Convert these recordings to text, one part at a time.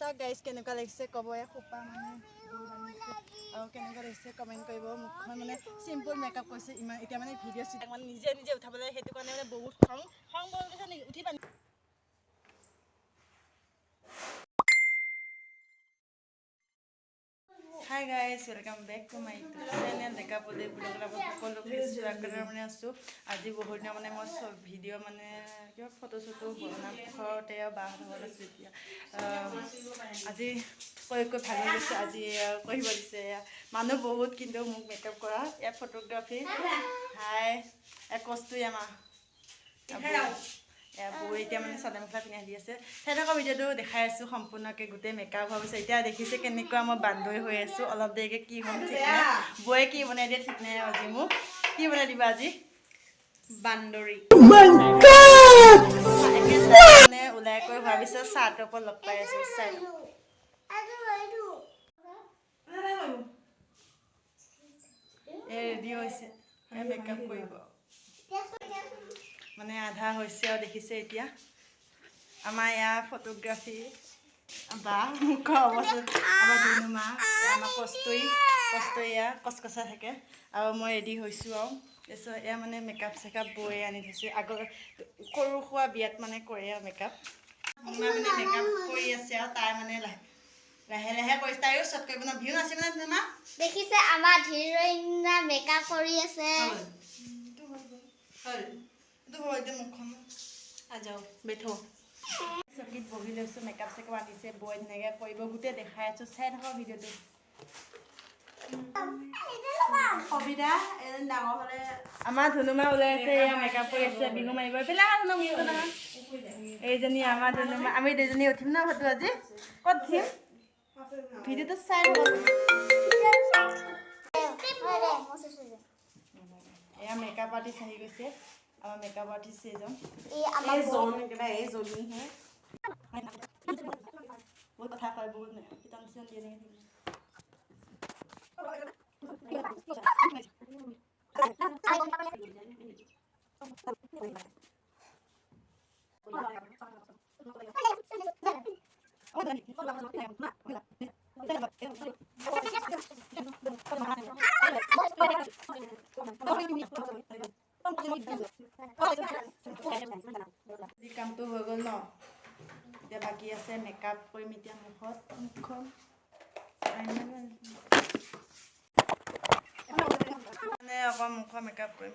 চাওক গাইজ কেনেকুৱা লাগিছে ক'ব খোপা মানে আৰু কেনেকুৱা লাগিছে কমেণ্ট কৰিব মুখখন মানে চিম্পল মেকআপ কৰিছে ইমান এতিয়া মানে ভিডিঅ' চিডিঅ' মানে নিজে উঠাবলৈ সেইটো কাৰণে মানে বহুত খং বলছে নেকি উঠি পানি Hi guys, welcome back to my YouTube channel. Deka pode blog সকলো কিছু আগৰ মানে আছো আজি বহুত দিন মানে মই সব ভিডিঅ' মানে কিবা ফটো চটো বনাম ঘৰতে বাহৰ আছে এতিয়া আজি কৈ ভাল লাগিছে আজি কৰিব দিছে মানুহ বহুত কিন্তু মোক মেকআপ কৰা এ ফটোগ্ৰাফি হাই এক কষ্টই আমা এতিয়া মানে চাদৰ মেখেলা পিন্ধি আহি আছে সেনেকুৱা ভিডিঅ'টো দেখাই আছোঁ সম্পূৰ্ণকৈ গোটেই মেকআপ হোৱাৰ পিছত এতিয়া দেখিছে কেনেকুৱা মই বান্দৰী হৈ আছোঁ অলপ দেৰিকৈ কি হ'ম ঠিক নাই বৌয়ে কি বনাই দিয়ে ঠিক নাই আজি মোক কি বনাই দিবা আজি বান্দৰী মানে ওলাই কৰি হোৱাৰ পিছত চাহটোৰ ওপৰত লগ পাই আছোঁ চাই ৰেডি হৈছে মেকআপ কৰিব মানে আধা হৈছে আৰু দেখিছে এতিয়া আমাৰ ইয়াৰ ফটোগ্ৰাফি বা মুখৰ অৱস্থা আমাৰ ধুনুমা আমাৰ কষ্টই কচকচা থাকে আৰু মই ৰেডি হৈছোঁ আৰু তাৰপিছত এয়া মানে মেকআপ চেকআপ বৈ আনি থৈছোঁ আগৰ সৰু সুৰা বিয়াত মানে কৰে আৰু মেকআপ মানে মেকআপ কৰি আছে আৰু তাই মানে লাহে লাহে কৰিছে তাইও চট কৰিব ন ভিউ নাছিল মানে ধুনুমা দেখিছে আমাৰ হিৰইনা মেকআপ কৰি আছে বেঠো চকীত বহি লৈছোঁ মেকআপ চেকআপ আনিছে বৈ ধুনীয়াকৈ কৰিব গোটেই দেখাই আছোঁ চাই থাকক ভিডিঅ'টো সবিতা এজন ডাঙৰ হ'লে আমাৰ ধুনুমা ওলাই আছে এয়া মেকআপ কৰি আছে বিহু মাৰিব এইজনী আমাৰ ধুনুমা আমি দুজনী উঠিম ন ফটো আজি ক'ত উঠিম ভিডিঅ'টো চাই এয়া মেকআপ আৰ্টিষ্ট আহি গৈছে আমাৰ মেকআপ আৰ্টিষ্ট এইজন এইজনীহে বহুত কথা কয় বহুত কিতাপ চিতাপ দিয়ে নেকি কামটো হৈ গ'ল ন এতিয়া বাকী আছে মেকআপ কৰিম এতিয়া মুখখন মানে অকণ মুখৰ মেকআপ কৰিম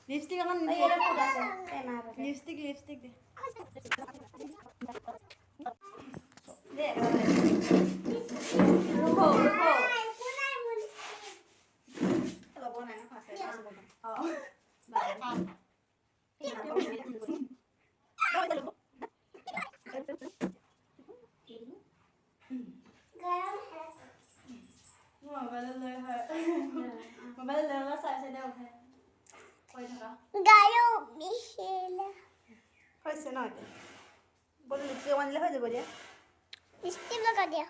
লিপস্টিক এখন লিপস্টিক দে মোবাইল লৈ চাই দে উঠে গায়ো মিহিলা হৈছে ন এতিয়া বল লিপস্টিক অকণ দিলে হৈ যাব দিয়া লিপস্টিক লগা দিয়া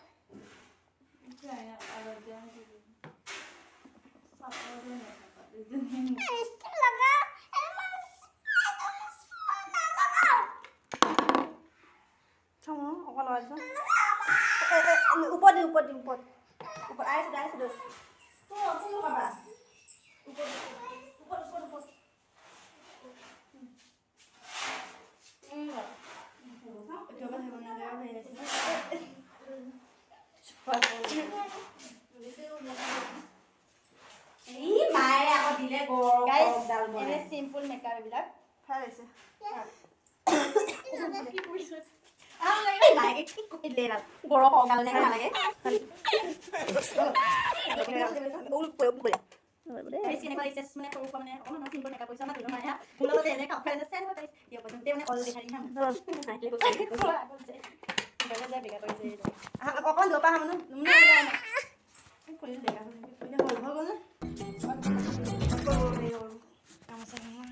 Simple makeupবিলাক ভাল হৈছে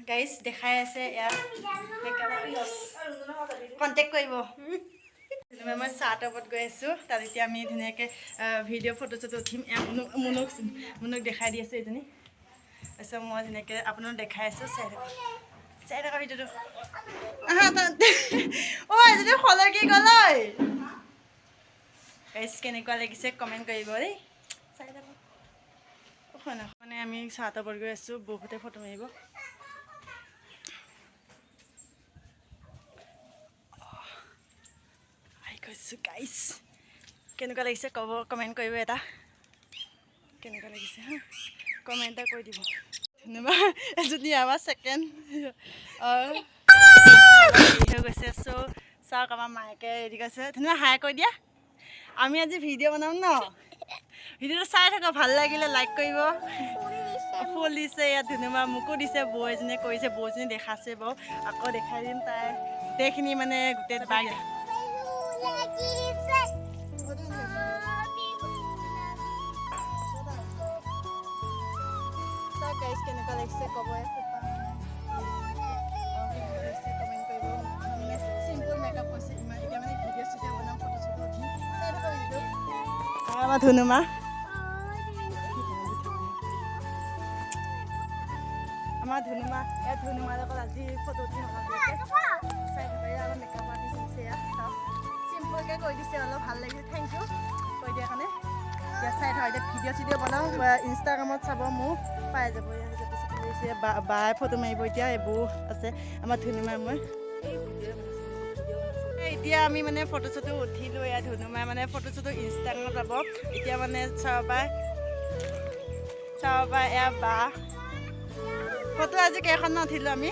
গাইজ দেখাই আছে ইয়াত কণ্টেক্ট কৰিব মই চাৰ্টৰ ওপৰত গৈ আছোঁ তাত এতিয়া আমি ধুনীয়াকৈ ভিডিঅ' ফটো চটো উঠিম মুনুক দেখাই দি আছোঁ এজনী তাৰপিছত মই ধুনীয়াকৈ আপোনাক দেখাই আছোঁ চাই থকা ভিডিঅ'টো অ' এজনী সলকি গ'লৈ গাইজ কেনেকুৱা লাগিছে কমেণ্ট কৰিব দেই চাই থাকক মানে আমি চাৰ্টৰ ওপৰত গৈ আছোঁ বহুতে ফটো মাৰিব কৈছোঁ গাইজ কেনেকুৱা লাগিছে ক'ব কমেণ্ট কৰিব এটা কেনেকুৱা লাগিছে হা কমেণ্ট এটা কৰি দিব ধন্যবাদ এজনী আমাৰ ছেকেণ্ড হৈ গৈছে চ' চাওক আমাৰ মায়েকে ৰেডি কৰিছে ধন্যবাদ হাই কৈ দিয়া আমি আজি ভিডিঅ' বনাম ন ভিডিঅ'টো চাই থাকক ভাল লাগিলে লাইক কৰিব ফুল দিছে ইয়াত ধন্যবাদ মোকো দিছে বৌ এজনীয়ে কৰিছে বৌজনী দেখাইছে বাৰু আকৌ দেখাই দিম তাই গোটেইখিনি মানে গোটেই বাই গাইজ কেনেকুৱা লাগিছে ক'ব চিম্পল মেকআপ হৈছে ইমান এতিয়া মানে ভিডিঅ' চিডিঅ' বনাম ফটো চটো উঠিম আমাৰ ধুনুমা ইয়াত ধুনুমাৰ লগত আজি ফটো উঠিম চাই থাকি অলপ মেকআপ আৰ্টিষ্ট দিছে ইয়াত চিম্পলকৈ কৈ দিছে অলপ ভাল লাগিছে থেংক ইউ কৈ দিয়াৰ কাৰণে এতিয়া চাই থাকক এতিয়া ভিডিঅ' চিডিঅ' বনাওঁ ইনষ্টাগ্ৰামত চাব মোক পাই যাব বাই ফটো মাৰিব এতিয়া এইবোৰ আছে আমাৰ ধুনুমাই মই এতিয়া আমি মানে ফটো চটো উঠিলোঁ এয়া ধুনুমাই মানে ফটো চটো ইনষ্টাগ্ৰামত পাব এতিয়া মানে চাব পাই এয়া বা ফটো আজি কেইখনমান উঠিলোঁ আমি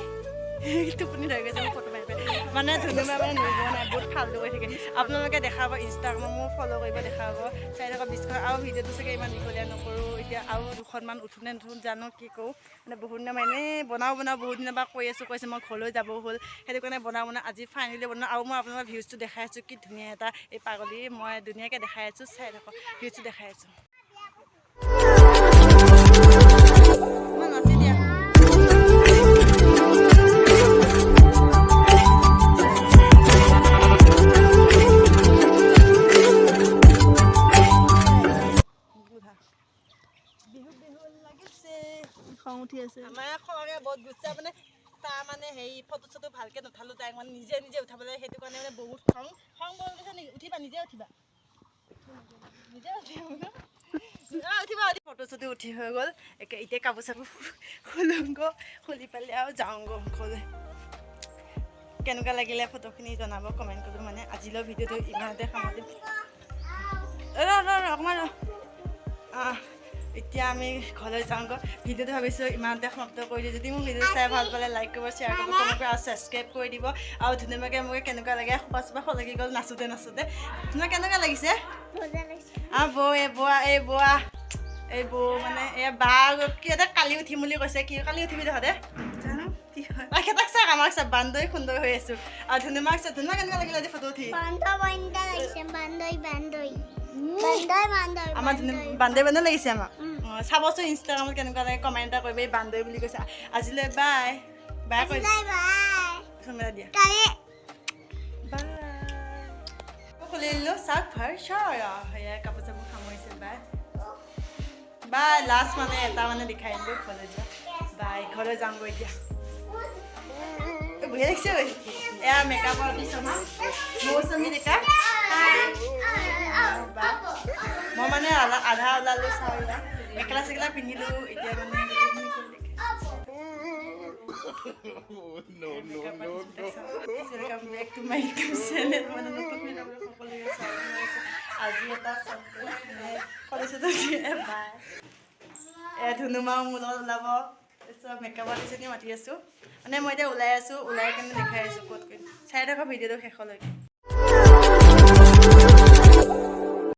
টোপনি ধৰি গৈছে ফটো মাৰি মানে ধুনুমাই মানে নৰিব নাই বহুত ফাল্টু কৰি থাকে আপোনালোকে দেখাব ইনষ্টাগ্ৰামত মোক ফ'ল' কৰিব দেখাব চাই থকা বিস্কুট আৰু ভিডিঅ'টো চাগে ইমান দীঘলীয়া নকৰোঁ এতিয়া আৰু দুখনমান উঠোনে নুঠোঁ জানো কি কৰোঁ মানে বহুত দিনৰ মানে বনাওঁ বহুত দিনৰ পৰা কৈছোঁ মই ঘৰলৈ যাব হ'ল সেইটো কাৰণে বনাওঁ আজি ফাইনেলি বনাওঁ আৰু মই আপোনালোকৰ ভিউজটো দেখাই আছোঁ কি ধুনীয়া এটা এই পাগলী মই ধুনীয়াকৈ দেখাই আছোঁ চাই থাকক ভিউজটো দেখাই আছোঁ মই নাচি দিয়া খং উঠি আছে আমাৰ খঙে বহুত গুচা মানে তাৰ মানে হেৰি ফটো চটো ভালকৈ নুঠালোঁ তাইক মানে নিজে উঠাবলৈ সেইটো কাৰণে মানে বহুত খং বহুত গৈছে নেকি উঠিবা নিজে উঠিবা ফটো চটো উঠি হৈ গ'ল এতিয়া কাপোৰ চাপোৰ খুলি পেলাই আৰু যাওঁগৈ ঘৰলৈ কেনেকুৱা লাগিলে ফটোখিনি জনাব কমেণ্ট কৰিব মানে আজিলৈ ভিডিঅ'টো ইমানতে সামৰিম অকণমান এতিয়া আমি ঘৰলৈ যাওঁগৈ ভিডিঅ'টো ভাবিছোঁ ইমানতে সমাপ্ত কৰি দিওঁ যদি মোৰ ভিডিঅ' চাই ভাল পালে লাইক কৰিব শ্বেয়াৰ কৰিব কমেণ্ট কৰিব আৰু ছাবস্ক্ৰাইব কৰি দিব আৰু ধুনীয়াকৈ মোক কেনেকুৱা লাগে সোপা সলকি গ'ল নাচোঁতে তোমাৰ কেনেকুৱা লাগিছে এই বৌ মানে এই বা কি এটা কালি উঠিম বুলি কৈছে কি কালি উঠিবি তহঁতে তাক চাওক আমাক চাওক বান্দৈ সুন্দৰ হৈ আছোঁ আৰু ধুনুমাক চাওক ধুনুমা কেনেকুৱা লাগিলে আজি ফটো উঠি আমাৰ বান্দৈ লাগিছে আমাক চাবচোন ইনষ্টাগ্ৰামত কেনেকুৱা লাগে কমেণ্ট এটা কৰিব এই বান্দৈ বুলি কৈছে আজিলৈ বাই কৈ দিয়া বাই খুলি দিলোঁ চাওক সেয়া কাপোৰ চাপোৰ সামৰিছে বাই বাই লাষ্ট মানে এটা মানে দেখাই দিলোঁ ঘৰলৈ যোৱা বাই ঘৰলৈ যামগৈ এতিয়া বহি দেখিছে এয়া মেকআপৰ আৰ্টিষ্ট আমাৰ মৌচুমী ডেকা মই মানে আধা ওলালোঁ চাওঁ এতিয়া মেখেলা চেখেলা পিন্ধিলোঁ এতিয়া মানে Welcome back to my YouTube channel. Mana nutut ni nak berapa kali saya. Aji atas sampai kalau sudah dia bye. Dhunu mau mula labo. So makeup artist ni mati asu. Ane moi dia ulai kan dekhai asu kot koi. Saya dah ka video tu kekal lagi.